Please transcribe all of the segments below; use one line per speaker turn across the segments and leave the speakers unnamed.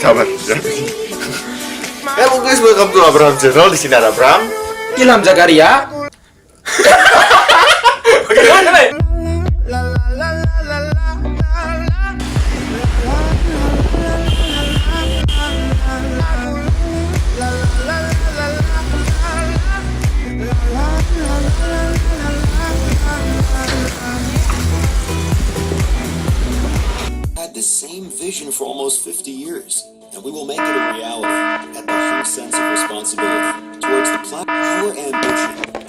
Sabar. Hello guys, welcome to Abraham Channel. Di sini ada Abraham,
Ilham Zakaria. Bagaimana nih?
Had the same vision for almost 50 years, and we will make it a reality at the whole sense of responsibility towards the planet. Our ambition.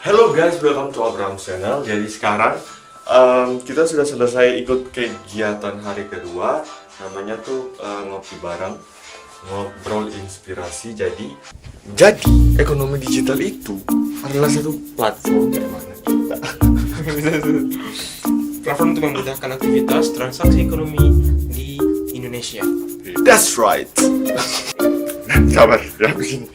Hello guys, welcome to Abraham Channel. Jadi sekarang kita sudah selesai ikut kegiatan hari kedua. Namanya tuh ngopi bareng, ngobrol inspirasi. Jadi ekonomi digital itu adalah satu platform di mana kita
Platform untuk memudahkan aktivitas transaksi ekonomi di Indonesia.
That's right. Sabar, ya begini.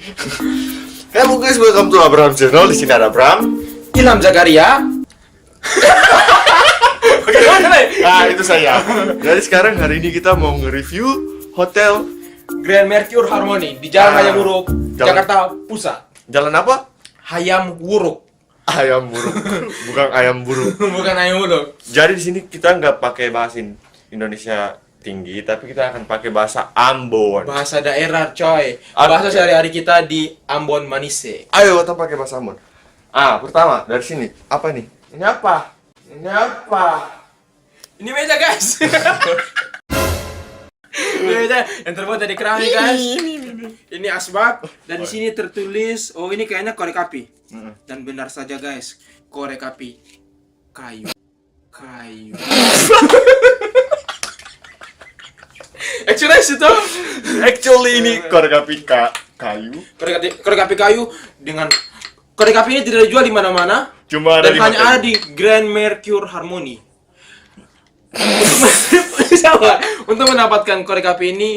Hello guys, welcome to Abraham Channel. Di sini ada Abraham,
Ilham Zakaria. Bagaimana nih?
Nah itu saya. Jadi sekarang hari ini kita mau nge-review hotel
Grand Mercure Harmony di Jalan Hayam Wuruk, Jakarta Pusat.
Jalan apa?
Hayam Wuruk.
Ayam buruk, bukan ayam buruk.
Bukan Hayam Wuruk.
Jadi di sini kita nggak pakai bahasa Indonesia tinggi, tapi kita akan pakai bahasa Ambon.
Bahasa daerah, coy. Bahasa sehari-hari kita di Ambon Manise.
Ayo kita pakai bahasa Ambon. Pertama dari sini apa nih? Ini apa? Ini apa?
Ini meja, guys. Ini meja yang terbuat dari keramik, guys. Ini asbak dan di sini tertulis, oh ini kayaknya korek api. Dan benar saja, guys, korek api kayu.
Actually ini korek api kayu.
Korek api kayu dengan korek api ini tidak dijual di mana-mana.
Cuma ada
dan
di
hanya
hotel.
ada di Grand Mercure Harmony. Untuk mendapatkan korek api ini,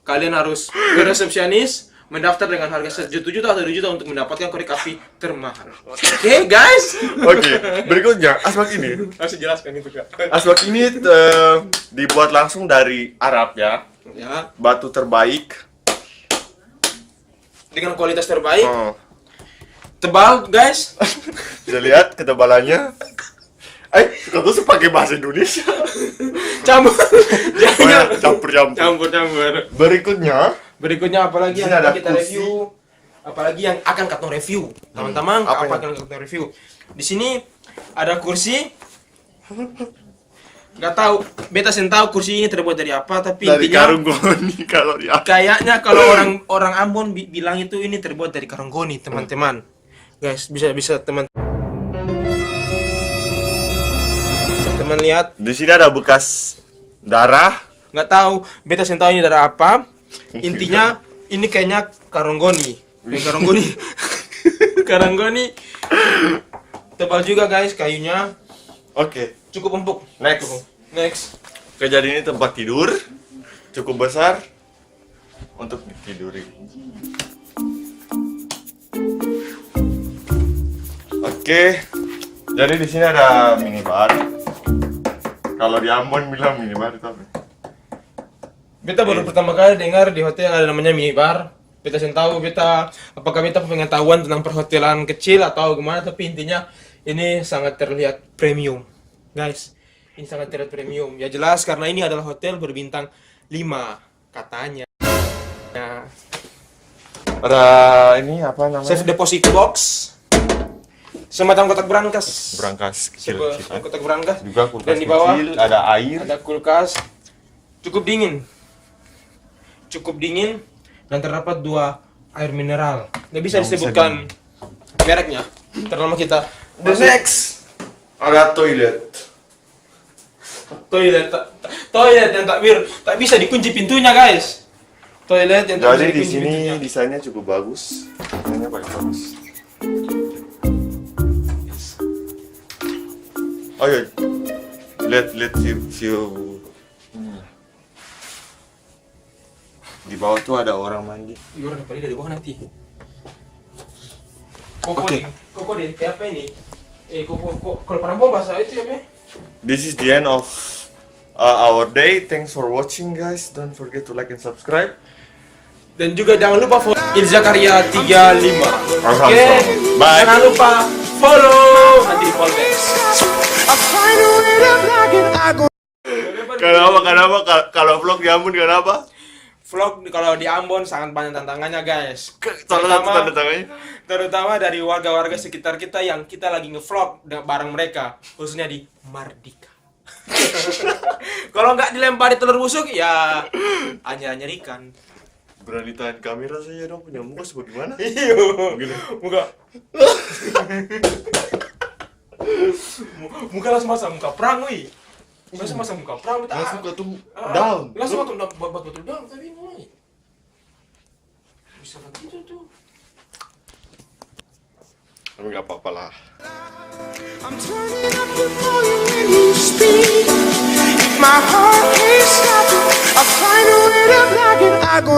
kalian harus ke resepsionis, mendaftar dengan harga 1 juta atau 2 juta untuk mendapatkan korek api termahal. Oke, guys.
Oke, berikutnya asbak ini.
Harus jelaskan itu, Kak.
Asbak ini dibuat langsung dari Arab ya.
Ya,
Batu terbaik.
dengan kualitas terbaik.
Oh.
Tebal, guys.
Bisa lihat ketebalannya. Kamu tuh pakai bahasa Indonesia.
Campur.
Oh ya, campur.
Berikutnya apalagi
Di
yang
sini ada
akan kita
kursi.
review? Apalagi yang akan kita review, teman-teman.
apa
Apa
yang-
yang kita review? Di sini ada kursi. Gak tahu, beta sen tahu kursi ini terbuat dari apa, tapi
Dari
intinya
karung goni kalau di
kayaknya kalau orang Ambon bilang itu ini terbuat dari karung goni, teman-teman. Guys, bisa teman lihat.
Di sini ada bekas darah.
Nggak tahu, beta sen tahu ini dari apa. Intinya ini kayaknya karung goni. Karung goni. Karung goni. Tebal juga, guys, kayunya.
Oke,
Cukup empuk.
next. Kejadian ini tempat tidur cukup besar untuk ditiduri. Oke, jadi di sini ada minibar. Kalau di Ambon bilang minibar itu apa?
Beta baru pertama kali dengar di hotel ada namanya minibar. Beta sen tahu beta apakah beta pengetahuan tentang perhotelan kecil atau gimana, tapi intinya ini sangat terlihat premium. Guys, ini sangat terlihat premium. Ya jelas karena ini adalah hotel berbintang 5 katanya. Nah,
Ada ini apa namanya?
safe deposit box. Semacam kotak berangkas.
Berangkas kecil.
Kotak berangkas.
Juga kulkas
Dan di bawah
kecil, ada air.
ada kulkas. Cukup dingin dan terdapat 2 air mineral. Nggak bisa
Yang
disebutkan mereknya. Terlama kita. The next
Ada toilet.
toilet yang tak bisa dikunci pintunya, guys. Toilet yang tak bisa
Jadi di
dikunci
sini
pintunya.
desainnya cukup bagus. Desainnya paling bagus. Oh iya, lihat view. Di bawah tuh ada orang mandi.
Orang dapat dari bawah nanti. Koko deh, kayak apa ini? Kalau perempuan bahasa itu apa?
This is the end of our day. Thanks for watching, guys. Don't forget to like and subscribe.
Dan juga jangan lupa follow Ilzakarya 35. Oke.
Bye.
Jangan lupa follow nanti di Poltex.
Kenapa? Kalau vlog di Ambon kenapa?
Vlog kalau di Ambon sangat banyak tantangannya, guys.
Tanda tangannya.
Terutama dari warga-warga sekitar kita yang kita lagi ngevlog bareng mereka, khususnya di Mardika. Kalau nggak dilempari telur busuk, ya hanya ikan.
Berani tahan kamera saja dong, punya muka sebagaimana?
Iya. Muka. Muka langsung masa muka perang, wih. Langsung masa muka perang, betul.
Langsung ketum down.
Langsung waktu buat betul down, tapi mulai. Bisa begitu tuh.
Tapi nggak apa-apa lah.
I'm turning up the volume when you speak. If my heart can't stop it, I'll find a way to block it. I go